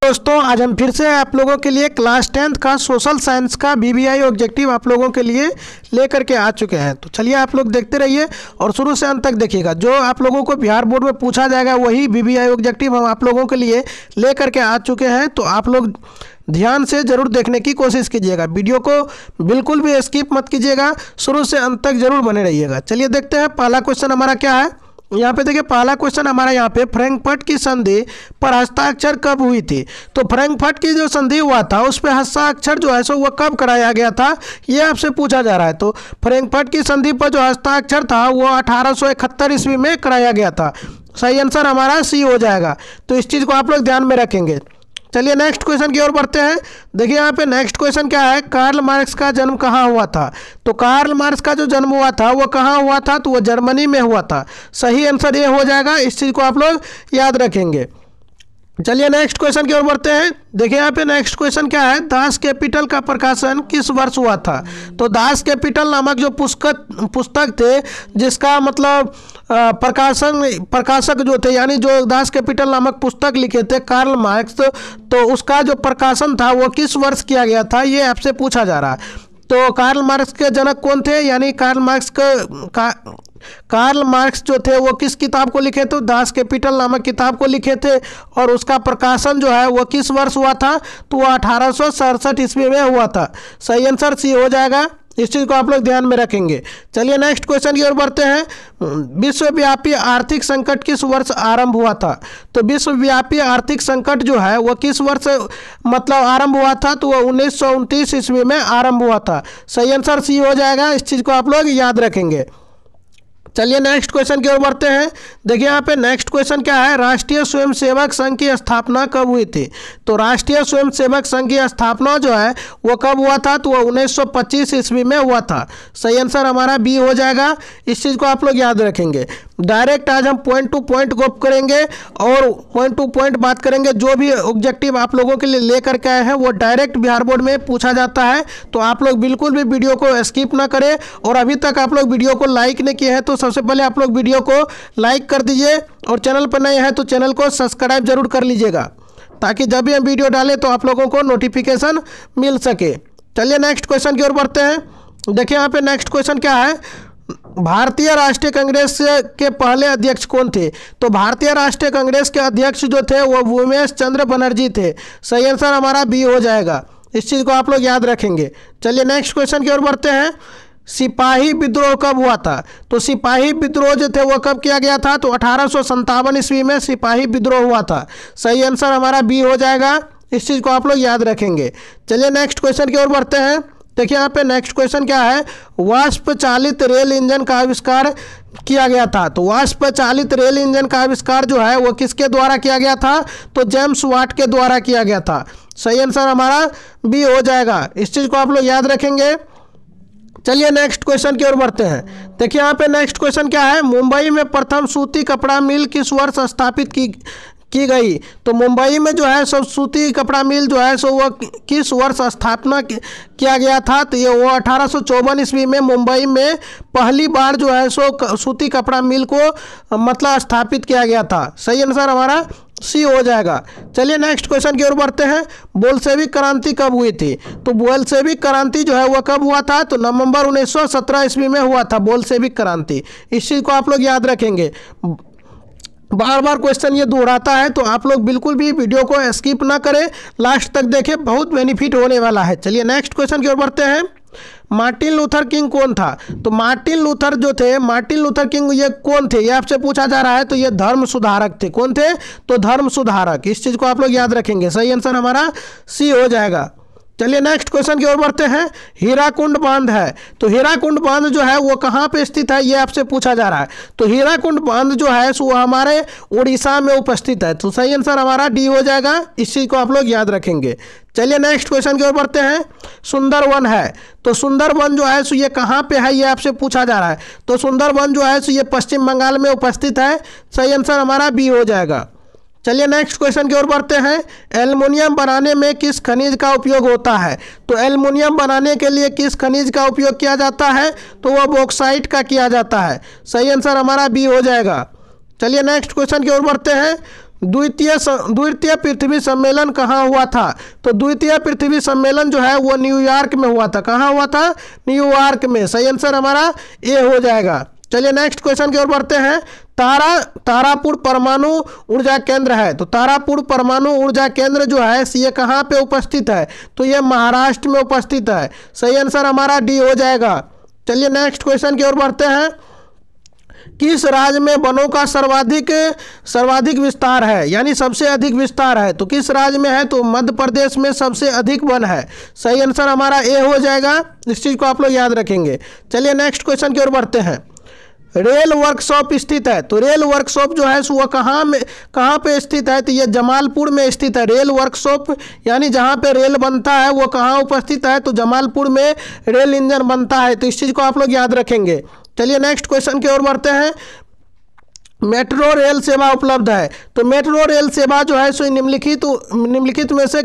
दोस्तों आज हम फिर से आप लोगों के लिए क्लास 10th का सोशल साइंस का बीबीआई ऑब्जेक्टिव आप लोगों के लिए लेकर के आ चुके हैं। तो चलिए आप लोग देखते रहिए और शुरू से अंत तक देखिएगा। जो आप लोगों को बिहार बोर्ड में पूछा जाएगा वही बीबीआई ऑब्जेक्टिव हम आप लोगों के लिए लेकर के आ चुके हैं। तो आप लोग ध्यान से ज़रूर देखने की कोशिश कीजिएगा, वीडियो को बिल्कुल भी स्किप मत कीजिएगा, शुरू से अंत तक जरूर बने रहिएगा। चलिए देखते हैं पहला क्वेश्चन हमारा क्या है। यहाँ पे देखिए पहला क्वेश्चन हमारा यहाँ पे फ्रैंकफर्ट की संधि पर हस्ताक्षर कब हुई थी। तो फ्रैंकफर्ट की जो संधि हुआ था उस पर हस्ताक्षर जो है सो वह कब कराया गया था, ये आपसे पूछा जा रहा है। तो फ्रैंकफर्ट की संधि पर जो हस्ताक्षर था वो 1871 ईस्वी में कराया गया था। सही आंसर हमारा सी हो जाएगा। तो इस चीज़ को आप लोग ध्यान में रखेंगे। चलिए नेक्स्ट क्वेश्चन की ओर बढ़ते हैं। देखिए यहाँ पे नेक्स्ट क्वेश्चन क्या है, कार्ल मार्क्स का जन्म कहाँ हुआ था। तो कार्ल मार्क्स का जो जन्म हुआ था वो कहाँ हुआ था, तो वो जर्मनी में हुआ था। सही आंसर ये हो जाएगा, इस चीज़ को आप लोग याद रखेंगे। चलिए नेक्स्ट क्वेश्चन की ओर बढ़ते हैं। देखिए यहाँ पे नेक्स्ट क्वेश्चन क्या है, दास कैपिटल का प्रकाशन किस वर्ष हुआ था। तो दास कैपिटल नामक जो पुस्तक थे जिसका मतलब प्रकाशक जो थे, यानी जो दास कैपिटल नामक पुस्तक लिखे थे कार्ल मार्क्स, तो उसका जो प्रकाशन था वो किस वर्ष किया गया था, ये आपसे पूछा जा रहा है। तो कार्ल मार्क्स के जनक कौन थे, यानी कार्ल मार्क्स जो थे वो किस किताब को लिखे थे, दास कैपिटल नामक किताब को लिखे थे और उसका प्रकाशन जो है वो किस वर्ष हुआ था, तो वो 1867 ईस्वी में हुआ था। सही आंसर सी हो जाएगा, इस चीज़ को आप लोग ध्यान में रखेंगे। चलिए नेक्स्ट क्वेश्चन की ओर बढ़ते हैं। विश्वव्यापी आर्थिक संकट किस वर्ष आरंभ हुआ था। तो विश्वव्यापी आर्थिक संकट जो है वो किस वर्ष मतलब आरंभ हुआ था, तो वह 1929 ईस्वी में आरंभ हुआ था। सही आंसर सी हो जाएगा, इस चीज़ को आप लोग याद रखेंगे। चलिए नेक्स्ट क्वेश्चन की ओर बढ़ते हैं। देखिए यहाँ पे नेक्स्ट क्वेश्चन क्या है, राष्ट्रीय स्वयंसेवक संघ की स्थापना कब हुई थी। तो राष्ट्रीय स्वयंसेवक संघ की स्थापना जो है वो कब हुआ था, तो वो 1925 ईस्वी में हुआ था। सही आंसर हमारा बी हो जाएगा, इस चीज़ को आप लोग याद रखेंगे। डायरेक्ट आज हम पॉइंट टू पॉइंट गो करेंगे और पॉइंट टू पॉइंट बात करेंगे। जो भी ऑब्जेक्टिव आप लोगों के लिए लेकर के आए हैं वो डायरेक्ट बिहार बोर्ड में पूछा जाता है। तो आप लोग बिल्कुल भी वीडियो को स्किप ना करें। और अभी तक आप लोग वीडियो को लाइक नहीं किए हैं तो सबसे पहले आप लोग वीडियो को लाइक कर दीजिए और चैनल पर नए हैं तो चैनल को सब्सक्राइब जरूर कर लीजिएगा, ताकि जब भी हम वीडियो डालें तो आप लोगों को नोटिफिकेशन मिल सके। चलिए नेक्स्ट क्वेश्चन की ओर बढ़ते हैं। देखिए यहाँ पे नेक्स्ट क्वेश्चन क्या है, भारतीय राष्ट्रीय कांग्रेस के पहले अध्यक्ष कौन थे। तो भारतीय राष्ट्रीय कांग्रेस के अध्यक्ष जो थे वो उमेश चंद्र बनर्जी थे। सही आंसर हमारा बी हो जाएगा, इस चीज़ को आप लोग याद रखेंगे। चलिए नेक्स्ट क्वेश्चन की ओर बढ़ते हैं। सिपाही विद्रोह कब हुआ था। तो सिपाही विद्रोह जो थे वो कब किया गया था, तो 1857 ईस्वी में सिपाही विद्रोह हुआ था। सही आंसर हमारा बी हो जाएगा, इस चीज़ को आप लोग याद रखेंगे। चलिए नेक्स्ट क्वेश्चन की ओर बढ़ते हैं। देखिए यहाँ पे नेक्स्ट क्वेश्चन क्या है, वाष्प चालित रेल इंजन का आविष्कार किया गया था। तो वाष्प चालित रेल इंजन का आविष्कार जो है वो किसके द्वारा किया गया था, तो जेम्स वाट के द्वारा किया गया था। सही आंसर हमारा बी हो जाएगा, इस चीज़ को आप लोग याद रखेंगे। चलिए नेक्स्ट क्वेश्चन की ओर बढ़ते हैं। देखिए यहाँ पे नेक्स्ट क्वेश्चन क्या है, मुंबई में प्रथम सूती कपड़ा मिल किस वर्ष स्थापित की गई। तो मुंबई में जो है सो सूती कपड़ा मिल जो है सो वो किस वर्ष स्थापना किया गया था, तो ये वो 1854 ईस्वी में मुंबई में पहली बार जो है सो सूती कपड़ा मिल को मतलब स्थापित किया गया था। सही आंसर हमारा सी हो जाएगा। चलिए नेक्स्ट क्वेश्चन की ओर बढ़ते हैं। बोल्शेविक क्रांति कब हुई थी। तो बोल्शेविक क्रांति जो है वो कब हुआ था, तो नवंबर 1917 ईस्वी में हुआ था बोल्शेविक क्रांति। इस चीज़ को आप लोग याद रखेंगे, बार बार क्वेश्चन ये दोहराता है, तो आप लोग बिल्कुल भी वीडियो को स्किप ना करें, लास्ट तक देखें, बहुत बेनिफिट होने वाला है। चलिए नेक्स्ट क्वेश्चन की ओर बढ़ते हैं। मार्टिन लूथर किंग कौन था। तो मार्टिन लूथर जो थे, मार्टिन लूथर किंग ये कौन थे, ये आपसे पूछा जा रहा है। तो ये धर्म सुधारक थे। कौन थे, तो धर्म सुधारक। इस चीज़ को आप लोग याद रखेंगे। सही आंसर हमारा सी हो जाएगा। चलिए नेक्स्ट क्वेश्चन की ओर बढ़ते हैं। हीराकुंड बांध है, तो हीराकुंड बांध जो है वो कहाँ पे स्थित है, ये आपसे पूछा जा रहा है। तो हीराकुंड बांध जो है वो हमारे उड़ीसा में उपस्थित है। तो सही आंसर हमारा डी हो जाएगा, इस चीज़ को आप लोग याद रखेंगे। चलिए नेक्स्ट क्वेश्चन की ओर बढ़ते हैं। सुंदरवन है, तो सुंदरवन जो है सो ये कहाँ पे है, ये आपसे पूछा जा रहा है। तो सुंदरवन जो है सो ये पश्चिम बंगाल में उपस्थित है। सही आंसर हमारा बी हो जाएगा। चलिए नेक्स्ट क्वेश्चन की ओर बढ़ते हैं। एल्युमिनियम बनाने में किस खनिज का उपयोग होता है। तो एल्युमिनियम बनाने के लिए किस खनिज का उपयोग किया जाता है, तो वह बॉक्साइट का किया जाता है। सही आंसर हमारा बी हो जाएगा। चलिए नेक्स्ट क्वेश्चन की ओर बढ़ते हैं। द्वितीय पृथ्वी सम्मेलन कहाँ हुआ था? तो द्वितीय पृथ्वी सम्मेलन जो है वो न्यूयॉर्क में हुआ था। कहाँ हुआ था? न्यूयॉर्क में। सही आंसर हमारा ए हो जाएगा। चलिए नेक्स्ट क्वेश्चन की ओर बढ़ते हैं। तारापुर परमाणु ऊर्जा केंद्र है, तो तारापुर परमाणु ऊर्जा केंद्र जो है ये कहाँ पे उपस्थित है? तो ये महाराष्ट्र में उपस्थित है। सही आंसर हमारा डी हो जाएगा। चलिए नेक्स्ट क्वेश्चन की ओर बढ़ते हैं। किस राज्य में वनों का सर्वाधिक विस्तार है, यानी सबसे अधिक विस्तार है? तो किस राज्य में है? तो मध्य प्रदेश में सबसे अधिक वन है। सही आंसर हमारा ए हो जाएगा। इस चीज़ को आप लोग याद रखेंगे। चलिए नेक्स्ट क्वेश्चन की ओर बढ़ते हैं। रेल वर्कशॉप स्थित है, तो रेल वर्कशॉप जो है वह कहाँ पे स्थित है? तो ये जमालपुर में स्थित है। रेल वर्कशॉप यानी जहाँ पे रेल बनता है वो कहाँ उपस्थित है? तो जमालपुर में रेल इंजन बनता है। तो इस चीज़ को आप लोग याद रखेंगे। चलिए नेक्स्ट क्वेश्चन की ओर बढ़ते हैं। मेट्रो रेल सेवा उपलब्ध है, तो मेट्रो रेल सेवा जो है सो निम्नलिखित में से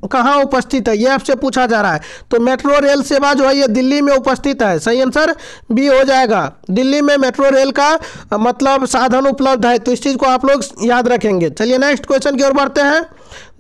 कहाँ उपस्थित है? ये आपसे पूछा जा रहा है। तो मेट्रो रेल सेवा जो है ये दिल्ली में उपस्थित है। सही आंसर बी हो जाएगा। दिल्ली में मेट्रो रेल का मतलब साधन उपलब्ध है। तो इस चीज़ को आप लोग याद रखेंगे। चलिए नेक्स्ट क्वेश्चन की ओर बढ़ते हैं।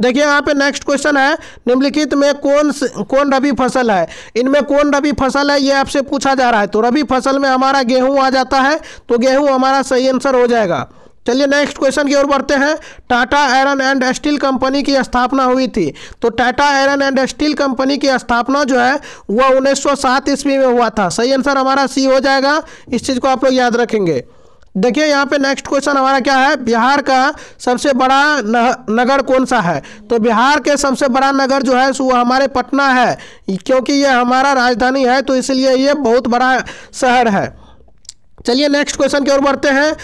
देखिए यहाँ पे नेक्स्ट क्वेश्चन है, निम्नलिखित में कौन रबी फसल है? इनमें कौन रबी फसल है ये आपसे पूछा जा रहा है। तो रबी फसल में हमारा गेहूं आ जाता है, तो गेहूं हमारा सही आंसर हो जाएगा। चलिए नेक्स्ट क्वेश्चन की ओर बढ़ते हैं। Tata iron and steel company की स्थापना हुई थी, तो Tata iron and steel company की स्थापना जो है वह 1907 ईस्वी में हुआ था। सही आंसर हमारा सी हो जाएगा। इस चीज़ को आप लोग याद रखेंगे। देखिए यहाँ पे नेक्स्ट क्वेश्चन हमारा क्या है? बिहार का सबसे बड़ा नगर कौन सा है? तो बिहार के सबसे बड़ा नगर जो है वो हमारे पटना है, क्योंकि ये हमारा राजधानी है, तो इसलिए ये बहुत बड़ा शहर है। चलिए नेक्स्ट क्वेश्चन की ओर बढ़ते हैं।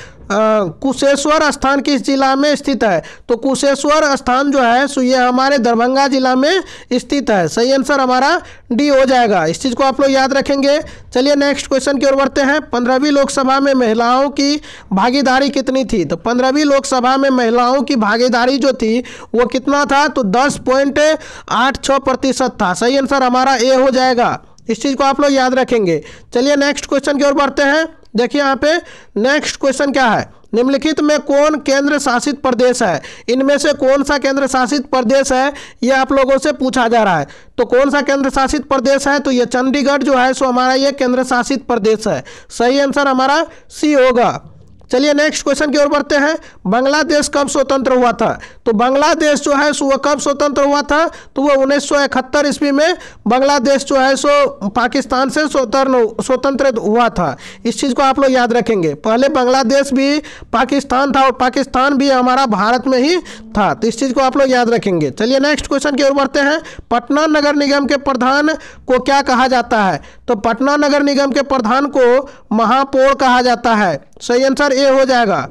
कुशेश्वर स्थान किस जिला में स्थित है? तो कुशेश्वर स्थान जो है सो ये हमारे दरभंगा जिला में स्थित है। सही आंसर हमारा डी हो जाएगा। इस चीज़ को आप लोग याद रखेंगे। चलिए नेक्स्ट क्वेश्चन की ओर बढ़ते हैं। 15वीं लोकसभा में महिलाओं की भागीदारी कितनी थी? तो 15वीं लोकसभा में महिलाओं की भागीदारी जो थी वो कितना था? तो 10.86% था। सही आंसर हमारा ए हो जाएगा। इस चीज़ को आप लोग याद रखेंगे। चलिए नेक्स्ट क्वेश्चन की ओर बढ़ते हैं। देखिए यहाँ पे नेक्स्ट क्वेश्चन क्या है? निम्नलिखित में कौन केंद्र शासित प्रदेश है? इनमें से कौन सा केंद्र शासित प्रदेश है ये आप लोगों से पूछा जा रहा है। तो कौन सा केंद्र शासित प्रदेश है? तो ये चंडीगढ़ जो है सो हमारा ये केंद्र शासित प्रदेश है। सही आंसर हमारा सी होगा। चलिए नेक्स्ट क्वेश्चन की ओर बढ़ते हैं। बांग्लादेश कब स्वतंत्र हुआ था? तो बांग्लादेश जो है सो वह कब स्वतंत्र हुआ था? तो वह 1971 ईस्वी में बांग्लादेश जो है सो पाकिस्तान से स्वतंत्र हुआ था। इस चीज़ को आप लोग याद रखेंगे। पहले बांग्लादेश भी पाकिस्तान था और पाकिस्तान भी हमारा भारत में ही था। तो इस चीज़ को आप लोग याद रखेंगे। चलिए नेक्स्ट क्वेश्चन की ओर बढ़ते हैं। पटना नगर निगम के प्रधान को क्या कहा जाता है? तो पटना नगर निगम के प्रधान को महापौर कहा जाता है। सही आंसर ए हो जाएगा।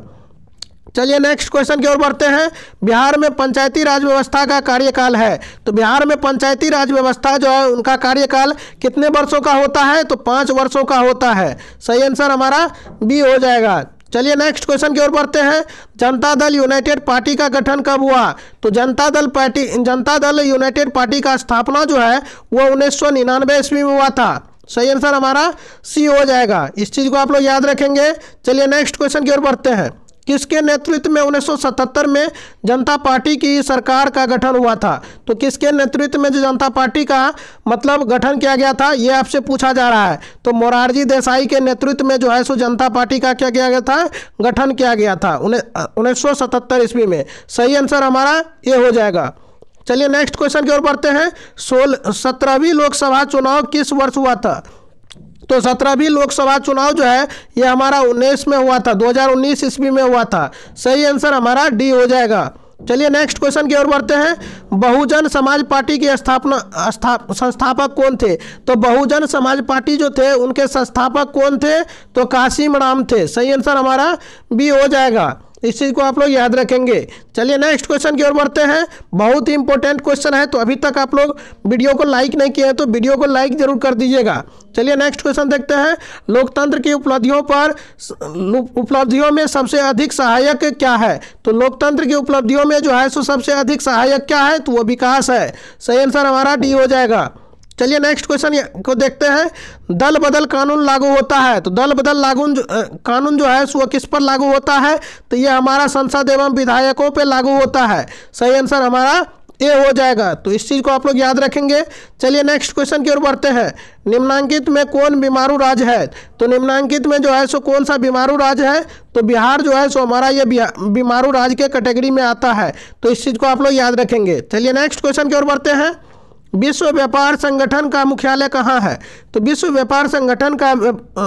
चलिए नेक्स्ट क्वेश्चन की ओर बढ़ते हैं। बिहार में पंचायती राज व्यवस्था का कार्यकाल है, तो बिहार में पंचायती राज व्यवस्था जो है उनका कार्यकाल कितने वर्षों का होता है? तो 5 वर्षों का होता है। सही आंसर हमारा बी हो जाएगा। चलिए नेक्स्ट क्वेश्चन की ओर बढ़ते हैं। जनता दल यूनाइटेड पार्टी का गठन कब हुआ? तो जनता दल यूनाइटेड पार्टी का स्थापना जो है वो 1999 ईस्वी में हुआ था। सही आंसर हमारा सी हो जाएगा। इस चीज़ को आप लोग याद रखेंगे। चलिए नेक्स्ट क्वेश्चन की ओर बढ़ते हैं। किसके नेतृत्व में 1977 में जनता पार्टी की सरकार का गठन हुआ था? तो किसके नेतृत्व में जो जनता पार्टी का मतलब गठन किया गया था ये आपसे पूछा जा रहा है। तो मोरारजी देसाई के नेतृत्व में जो है सो जनता पार्टी का क्या किया गया था? गठन किया गया था 1977 ईस्वी में। सही आंसर हमारा ये हो जाएगा। चलिए नेक्स्ट क्वेश्चन की ओर बढ़ते हैं। 17वीं लोकसभा चुनाव किस वर्ष हुआ था? तो 17वीं लोकसभा चुनाव जो है ये हमारा 19 में हुआ था, 2019 ईस्वी में हुआ था। सही आंसर हमारा डी हो जाएगा। चलिए नेक्स्ट क्वेश्चन की ओर बढ़ते हैं। बहुजन समाज पार्टी के संस्थापक कौन थे? तो बहुजन समाज पार्टी जो थे उनके संस्थापक कौन थे? तो कासिम राम थे। सही आंसर हमारा बी हो जाएगा। इस चीज़ को आप लोग याद रखेंगे। चलिए नेक्स्ट क्वेश्चन की ओर बढ़ते हैं। बहुत ही इंपॉर्टेंट क्वेश्चन है, तो अभी तक आप लोग वीडियो को लाइक नहीं किए हैं तो वीडियो को लाइक जरूर कर दीजिएगा। चलिए नेक्स्ट क्वेश्चन देखते हैं। लोकतंत्र की उपलब्धियों में सबसे अधिक सहायक क्या है? तो लोकतंत्र की उपलब्धियों में जो है सो सबसे अधिक सहायक क्या है? तो वो विकास है। सही आंसर हमारा डी हो जाएगा। चलिए नेक्स्ट क्वेश्चन को देखते हैं। दल बदल कानून लागू होता है, तो दल बदल कानून जो है वो किस पर लागू होता है? तो ये हमारा संसद एवं विधायकों पे लागू होता है। सही आंसर हमारा ए हो जाएगा। तो इस चीज़ को आप लोग याद रखेंगे। चलिए नेक्स्ट क्वेश्चन की ओर बढ़ते हैं। निम्नांकित में कौन बीमारू राज्य है? तो निम्नांकित में जो है सो कौन सा बीमारू राज्य है? तो बिहार जो है सो हमारा ये बीमारू राज्य के कैटेगरी में आता है। तो इस चीज़ को आप लोग याद रखेंगे। चलिए नेक्स्ट क्वेश्चन की ओर बढ़ते हैं। विश्व व्यापार संगठन का मुख्यालय कहाँ है? तो विश्व व्यापार संगठन का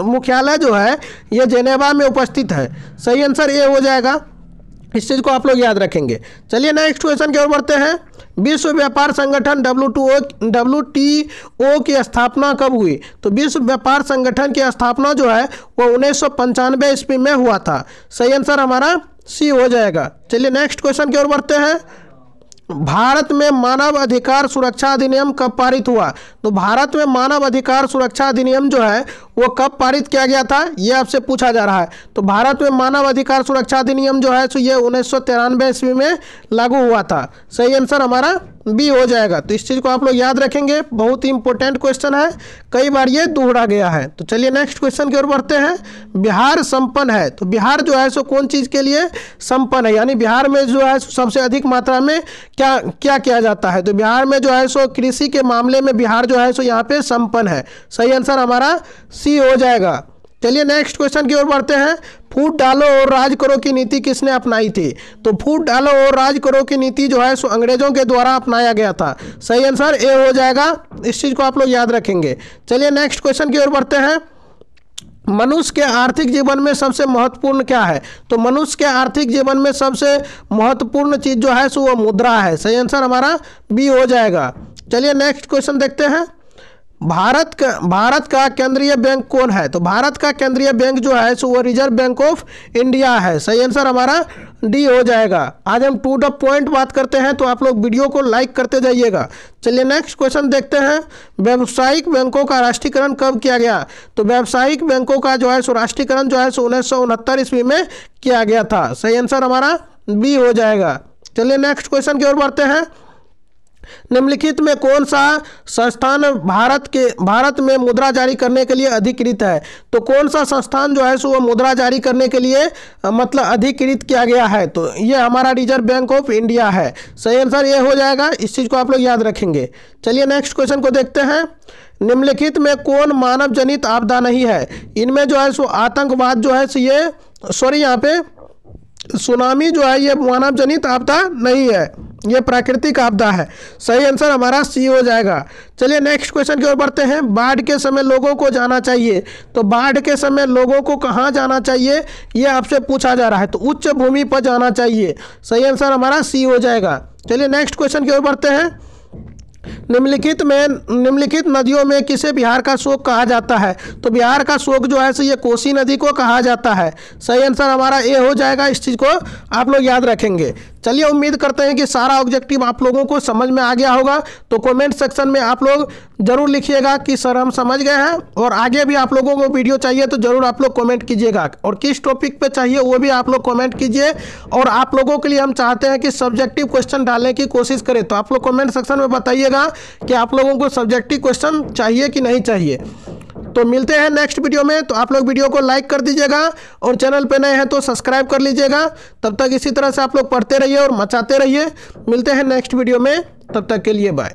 मुख्यालय जो है ये जेनेवा में उपस्थित है। सही आंसर ये हो जाएगा। इस चीज़ को आप लोग याद रखेंगे। चलिए नेक्स्ट क्वेश्चन की ओर बढ़ते हैं। विश्व व्यापार संगठन WTO की स्थापना कब हुई? तो विश्व व्यापार संगठन की स्थापना जो है वो 1995 ईस्वी में हुआ था। सही आंसर हमारा सी हो जाएगा। चलिए नेक्स्ट क्वेश्चन की ओर बढ़ते हैं। भारत में मानव अधिकार सुरक्षा अधिनियम कब पारित हुआ? तो भारत में मानव अधिकार सुरक्षा अधिनियम जो है वो कब पारित किया गया था, ये आपसे पूछा जा रहा है। तो भारत में मानव अधिकार सुरक्षा अधिनियम जो है तो ये 1993 ईस्वी में लागू हुआ था। सही आंसर हमारा बी हो जाएगा। तो इस चीज़ को आप लोग याद रखेंगे, बहुत ही इंपॉर्टेंट क्वेश्चन है, कई बार ये दोहरा गया है। तो चलिए नेक्स्ट क्वेश्चन की ओर बढ़ते हैं। बिहार संपन्न है, तो बिहार जो है सो कौन चीज़ के लिए संपन्न है? यानी बिहार में जो है सबसे अधिक मात्रा में क्या किया जाता है? तो बिहार में जो है सो कृषि के मामले में बिहार जो है सो यहाँ पे संपन्न है। सही आंसर हमारा सी हो जाएगा। चलिए नेक्स्ट क्वेश्चन की ओर बढ़ते हैं। फूट डालो और राज करो की नीति किसने अपनाई थी? तो फूट डालो और राज करो की नीति जो है सो अंग्रेजों के द्वारा अपनाया गया था। सही आंसर ए हो जाएगा। इस चीज़ को आप लोग याद रखेंगे। चलिए नेक्स्ट क्वेश्चन की ओर बढ़ते हैं। मनुष्य के आर्थिक जीवन में सबसे महत्वपूर्ण क्या है? तो मनुष्य के आर्थिक जीवन में सबसे महत्वपूर्ण चीज़ जो है सो वो मुद्रा है। सही आंसर हमारा बी हो जाएगा। चलिए नेक्स्ट क्वेश्चन देखते हैं। भारत का केंद्रीय बैंक कौन है? तो भारत का केंद्रीय बैंक जो है सो वो रिजर्व बैंक ऑफ इंडिया है। सही आंसर हमारा डी हो जाएगा। आज हम टू द पॉइंट बात करते हैं, तो आप लोग वीडियो को लाइक करते जाइएगा। चलिए नेक्स्ट क्वेश्चन देखते हैं। व्यावसायिक बैंकों का राष्ट्रीयकरण कब किया गया? तो व्यावसायिक बैंकों का जो है सो राष्ट्रीयकरण जो है सो 1969 ईस्वी में किया गया था। सही आंसर हमारा बी हो जाएगा। चलिए नेक्स्ट क्वेश्चन की ओर बढ़ते हैं। निम्नलिखित में कौन सा संस्थान भारत में मुद्रा जारी करने के लिए अधिकृत है? तो कौन सा संस्थान जो है सो वो मुद्रा जारी करने के लिए मतलब अधिकृत किया गया है? तो ये हमारा रिजर्व बैंक ऑफ इंडिया है। सही आंसर ये हो जाएगा। इस चीज़ को आप लोग याद रखेंगे। चलिए नेक्स्ट क्वेश्चन को देखते हैं। निम्नलिखित में कौन मानव जनित आपदा नहीं है? इनमें जो है सो आतंकवाद जो है सो ये यहाँ पे सुनामी जो है ये मानव जनित आपदा नहीं है, ये प्राकृतिक आपदा है। सही आंसर हमारा सी हो जाएगा। चलिए नेक्स्ट क्वेश्चन की ओर बढ़ते हैं। बाढ़ के समय लोगों को जाना चाहिए, तो बाढ़ के समय लोगों को कहाँ जाना चाहिए ये आपसे पूछा जा रहा है। तो उच्च भूमि पर जाना चाहिए। सही आंसर हमारा सी हो जाएगा। चलिए नेक्स्ट क्वेश्चन की ओर बढ़ते हैं। निम्नलिखित नदियों में किसे बिहार का शोक कहा जाता है? तो बिहार का शोक जो है सो ये कोसी नदी को कहा जाता है। सही आंसर हमारा ए हो जाएगा। इस चीज़ को आप लोग याद रखेंगे। चलिए उम्मीद करते हैं कि सारा ऑब्जेक्टिव आप लोगों को समझ में आ गया होगा। तो कमेंट सेक्शन में आप लोग जरूर लिखिएगा कि सर हम समझ गए हैं, और आगे भी आप लोगों को वीडियो चाहिए तो जरूर आप लोग कमेंट कीजिएगा, और किस टॉपिक पे चाहिए वो भी आप लोग कमेंट कीजिए। और आप लोगों के लिए हम चाहते हैं कि सब्जेक्टिव क्वेश्चन डालने की कोशिश करें, तो आप लोग कमेंट सेक्शन में बताइएगा कि आप लोगों को सब्जेक्टिव क्वेश्चन चाहिए कि नहीं चाहिए। तो मिलते हैं नेक्स्ट वीडियो में। तो आप लोग वीडियो को लाइक कर दीजिएगा, और चैनल पे नए हैं तो सब्सक्राइब कर लीजिएगा। तब तक इसी तरह से आप लोग पढ़ते रहिए और मचाते रहिए। मिलते हैं नेक्स्ट वीडियो में, तब तक के लिए बाय।